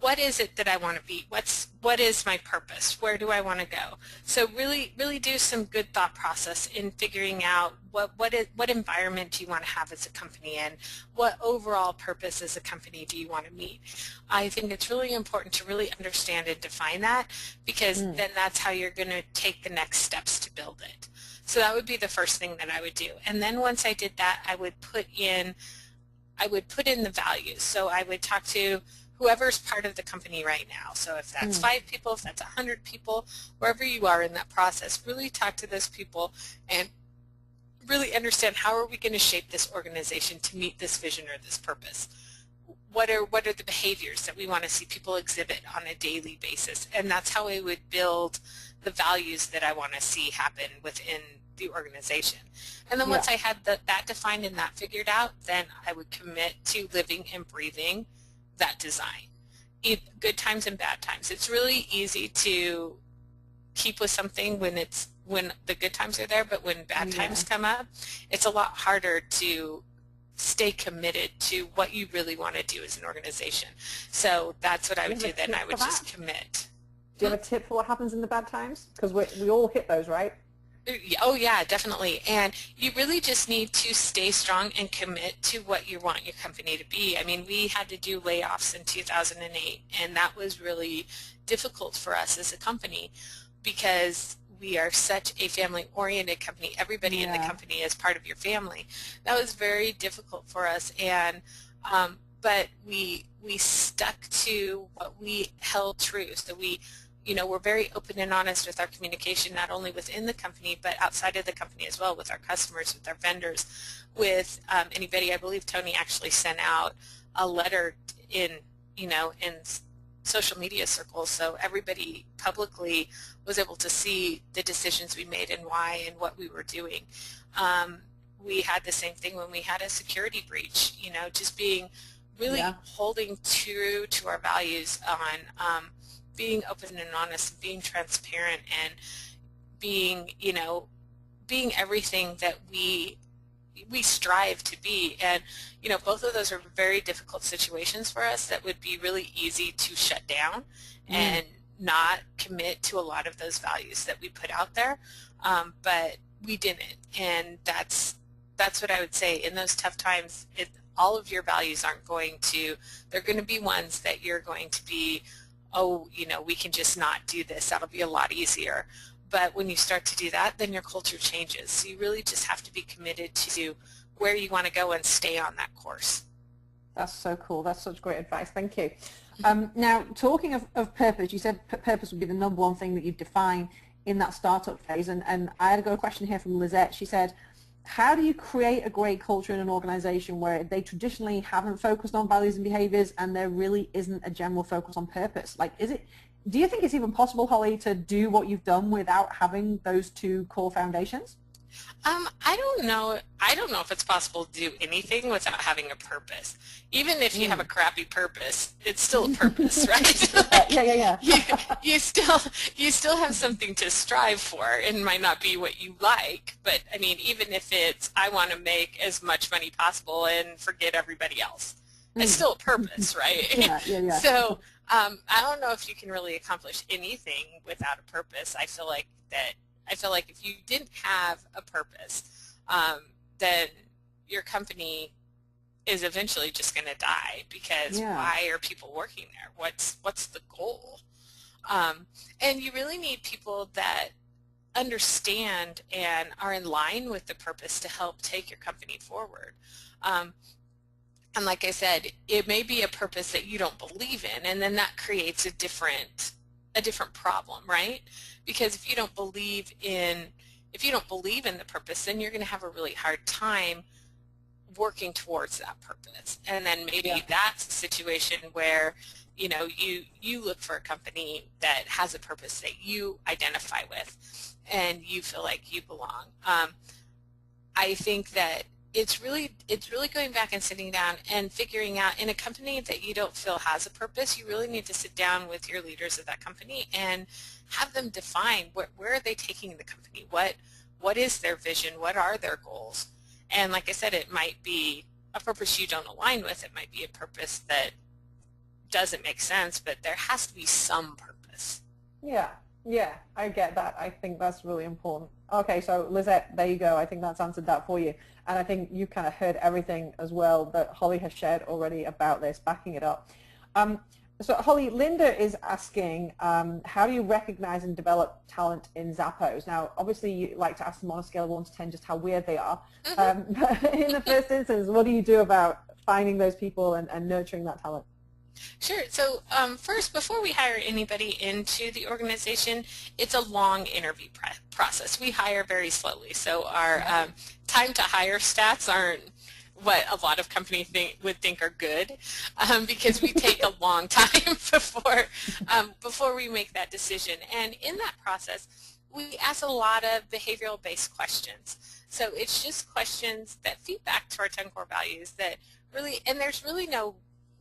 what is it that I want to be? What is my purpose? Where do I want to go? So really do some good thought process in figuring out what environment do you want to have as a company, and what overall purpose as a company do you want to meet. I think it's really important to really understand and define that, because then that's how you're going to take the next steps to build it. So that would be the first thing that I would do. And then once I did that, I would put in the values. So I would talk to whoever's part of the company right now. So if that's 5 people, if that's 100 people, wherever you are in that process, really talk to those people and really understand, how are we going to shape this organization to meet this vision or this purpose? What are the behaviors that we want to see people exhibit on a daily basis? And that's how I would build the values that I want to see happen within the organization. And then once I had that defined and that figured out, then I would commit to living and breathing that design, good times and bad times. It's really easy to keep with something when the good times are there, but when bad times come up, it's a lot harder to stay committed to what you really want to do as an organization. So that's what I would do then. I would just commit. Do you have a tip for what happens in the bad times? Because we all hit those, right? Oh yeah, definitely. And you really just need to stay strong and commit to what you want your company to be. I mean, we had to do layoffs in 2008, and that was really difficult for us as a company, because we are such a family-oriented company. Everybody in the company is part of your family. That was very difficult for us, and but we stuck to what we held true. So we we're very open and honest with our communication, not only within the company, but outside of the company as well, with our customers, with our vendors, with anybody. I believe Tony actually sent out a letter in social media circles, so everybody publicly was able to see the decisions we made and why and what we were doing. We had the same thing when we had a security breach, just being really holding true to our values on being open and honest, being transparent, and being, being everything that we strive to be. And both of those are very difficult situations for us that would be really easy to shut down and not commit to a lot of those values that we put out there, but we didn't. And that's what I would say. In those tough times, all of your values aren't going to, they're going to be ones that you're going to be, we can just not do this, that'll be a lot easier. But when you start to do that, then your culture changes. So you really just have to be committed to where you want to go and stay on that course. That's so cool. That's such great advice. Thank you. Now, talking of purpose, you said purpose would be the number one thing that you define in that startup phase. And I had a question here from Lizette. She said, how do you create a great culture in an organization where they traditionally haven't focused on values and behaviors and there really isn't a general focus on purpose? Like, do you think it's even possible, Hollie, to do what you've done without having those two core foundations? I don't know if it's possible to do anything without having a purpose. Even if you have a crappy purpose, it's still a purpose, right? Yeah. You still have something to strive for, and it might not be what you like, but I mean, even if it's I want to make as much money possible and forget everybody else, it's still a purpose, right? Yeah. So I don't know if you can really accomplish anything without a purpose. I feel like if you didn't have a purpose, then your company is eventually just going to die, because why are people working there? What's the goal? And you really need people that understand and are in line with the purpose to help take your company forward. And like I said, it may be a purpose that you don't believe in, and then that creates a different problem, right? Because if you don't believe in the purpose, then you're going to have a really hard time working towards that purpose. And then maybe that's a situation where you look for a company that has a purpose that you identify with and you feel like you belong. I think that it's really going back and sitting down and figuring out, in a company that you don't feel has a purpose, you really need to sit down with your leaders of that company and have them define where are they taking the company, what is their vision, what are their goals. And like I said, it might be a purpose you don't align with, it might be a purpose that doesn't make sense, but there has to be some purpose. Yeah, I get that. I think that's really important. Okay, so Lizette, there you go. I think that's answered that for you. And I think you kind of heard everything as well that Hollie has shared already about this, backing it up. So Hollie, Linda is asking, how do you recognize and develop talent in Zappos? Now, obviously you like to ask them on a scale of 1 to 10 just how weird they are. But in the first instance, what do you do about finding those people and nurturing that talent? Sure. So first, before we hire anybody into the organization, it's a long interview process. We hire very slowly. So our time to hire stats aren't what a lot of companies would think are good, because we take a long time before we make that decision. And in that process, we ask a lot of behavioral-based questions. So it's just questions that feed back to our 10 core values that really, and there's really no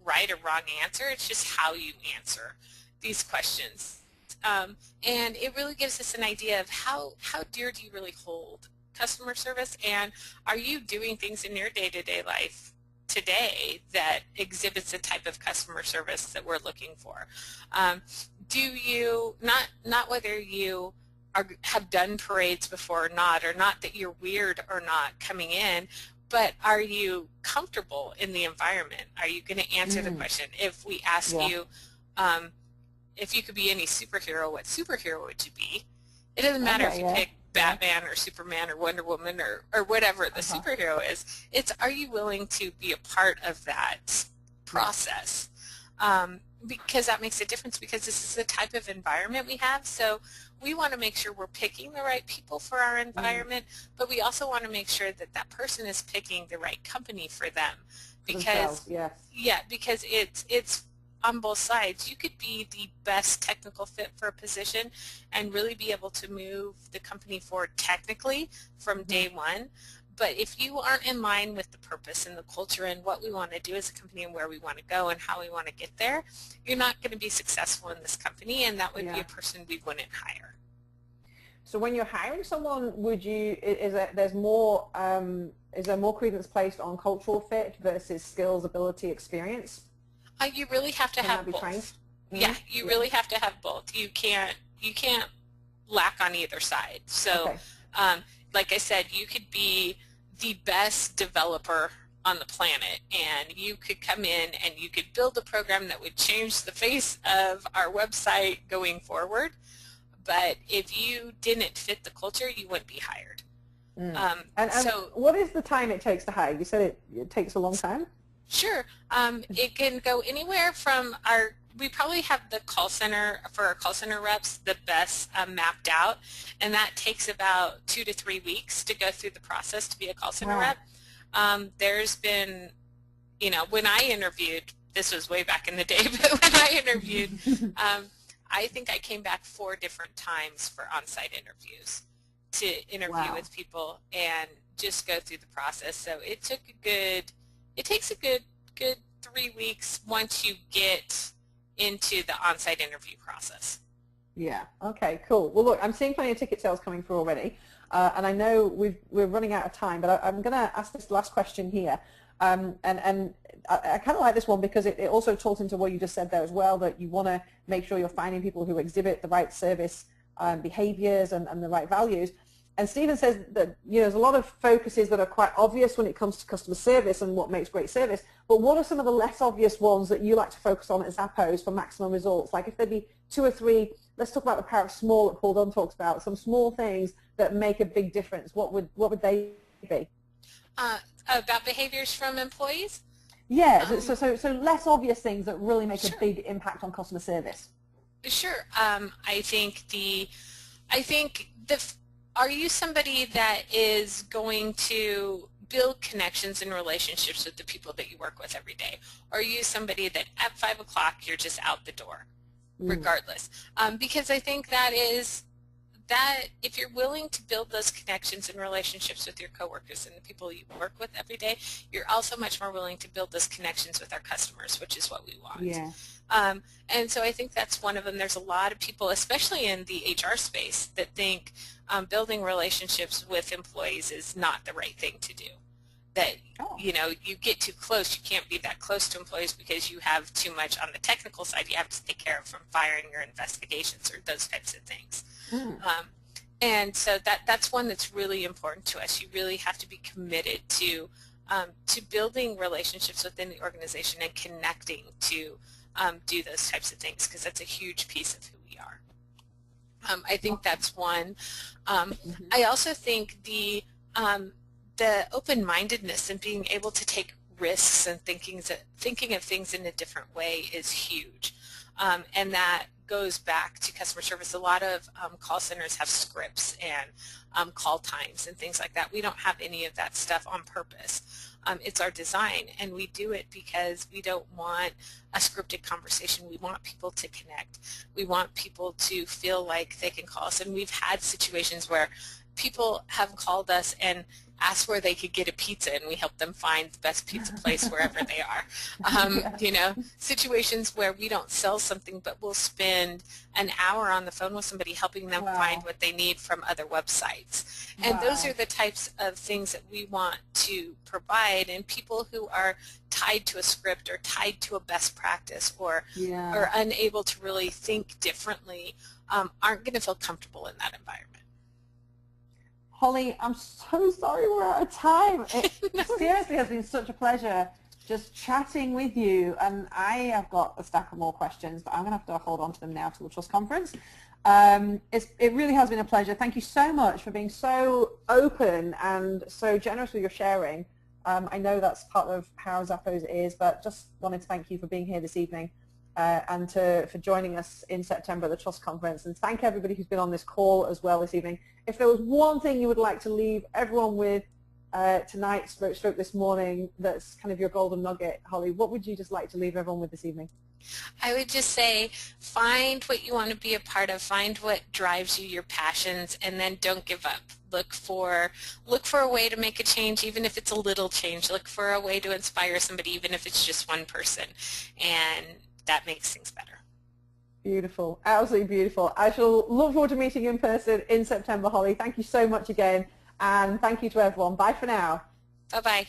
right or wrong answer, it's just how you answer these questions. And it really gives us an idea of how dear do you really hold customer service, and are you doing things in your day-to-day life today that exhibits the type of customer service that we're looking for? Do you, not whether you have done parades before or not that you're weird or not coming in, but are you comfortable in the environment? Are you going to answer the question? If we ask you if you could be any superhero, what superhero would you be? It doesn't matter if you pick Batman or Superman or Wonder Woman or whatever the superhero is. It's, are you willing to be a part of that process? because that makes a difference, because this is the type of environment we have. So we want to make sure we're picking the right people for our environment, but we also want to make sure that that person is picking the right company for them. Because yes. yeah, because it's on both sides. You could be the best technical fit for a position and really be able to move the company forward technically from day one. But if you aren't in line with the purpose and the culture and what we want to do as a company and where we want to go and how we want to get there, you're not going to be successful in this company, and that would be a person we wouldn't hire. So when you're hiring someone, would you, is there more credence placed on cultural fit versus skills, ability, experience? You really have to have both. Trained? Yeah, you really have to have both. You can't lack on either side. So like I said, you could be the best developer on the planet, and you could come in and you could build a program that would change the face of our website going forward. But if you didn't fit the culture, you wouldn't be hired. And so what is the time it takes to hire? You said it takes a long time? Sure. It can go anywhere from we probably have the call center, for our call center reps, the best mapped out, and that takes about 2 to 3 weeks to go through the process to be a call center rep. There's been, when I interviewed, this was way back in the day, but when I interviewed, I think I came back 4 different times for on-site interviews to interview with people and just go through the process. So it takes a good 3 weeks once you get into the on-site interview process. Yeah. Okay, cool. Well, look, I'm seeing plenty of ticket sales coming through already, and I know we're running out of time, but I'm going to ask this last question here. And I kind of like this one because it also talks into what you just said there as well, that you want to make sure you're finding people who exhibit the right service behaviors and the right values. And Stephen says that there's a lot of focuses that are quite obvious when it comes to customer service and what makes great service, but what are some of the less obvious ones that you like to focus on at Zappos for maximum results? Like if there'd be 2 or 3, let's talk about the power of small that Paul Dunn talks about, some small things that make a big difference. What would they be? About behaviors from employees? Yeah, so less obvious things that really make a big impact on customer service. Sure. Are you somebody that is going to build connections and relationships with the people that you work with every day? Or are you somebody that at 5 o'clock you're just out the door, regardless? Because I think that if you're willing to build those connections and relationships with your coworkers and the people you work with every day, you're also much more willing to build those connections with our customers, which is what we want. Yeah. And so I think that's one of them. There's a lot of people, especially in the HR space, that think building relationships with employees is not the right thing to do. That, you get too close. You can't be that close to employees because you have too much on the technical side you have to take care of, from firing or investigations or those types of things. And so that's one that's really important to us. You really have to be committed to building relationships within the organization and connecting to do those types of things, because that's a huge piece of who we are. I think that's one. I also think the open-mindedness and being able to take risks and thinking of things in a different way is huge. And that goes back to customer service. A lot of call centers have scripts and call times and things like that. We don't have any of that stuff on purpose. It's our design, and we do it because we don't want a scripted conversation. We want people to connect. We want people to feel like they can call us. And we've had situations where people have called us and asked where they could get a pizza, and we help them find the best pizza place wherever they are. Situations where we don't sell something, but we'll spend an hour on the phone with somebody helping them find what they need from other websites. And those are the types of things that we want to provide, and people who are tied to a script or tied to a best practice or are unable to really think differently aren't going to feel comfortable in that environment. Hollie, I'm so sorry we're out of time. It seriously has been such a pleasure just chatting with you, and I have got a stack of more questions, but I'm going to have to hold on to them now till the Trust Conference. It really has been a pleasure. Thank you so much for being so open and so generous with your sharing. I know that's part of how Zappos is, but just wanted to thank you for being here this evening. and for joining us in September at the Trust Conference. And thank everybody who's been on this call as well this evening. If there was one thing you would like to leave everyone with tonight, stroke this morning, that's kind of your golden nugget, Hollie, what would you just like to leave everyone with this evening? I would just say find what you want to be a part of, find what drives you, your passions, and then don't give up. Look for a way to make a change, even if it's a little change. Look for a way to inspire somebody, even if it's just one person, and that makes things better. Beautiful, absolutely beautiful. I shall look forward to meeting you in person in September, Hollie. Thank you so much again, and thank you to everyone. Bye for now. Bye-bye.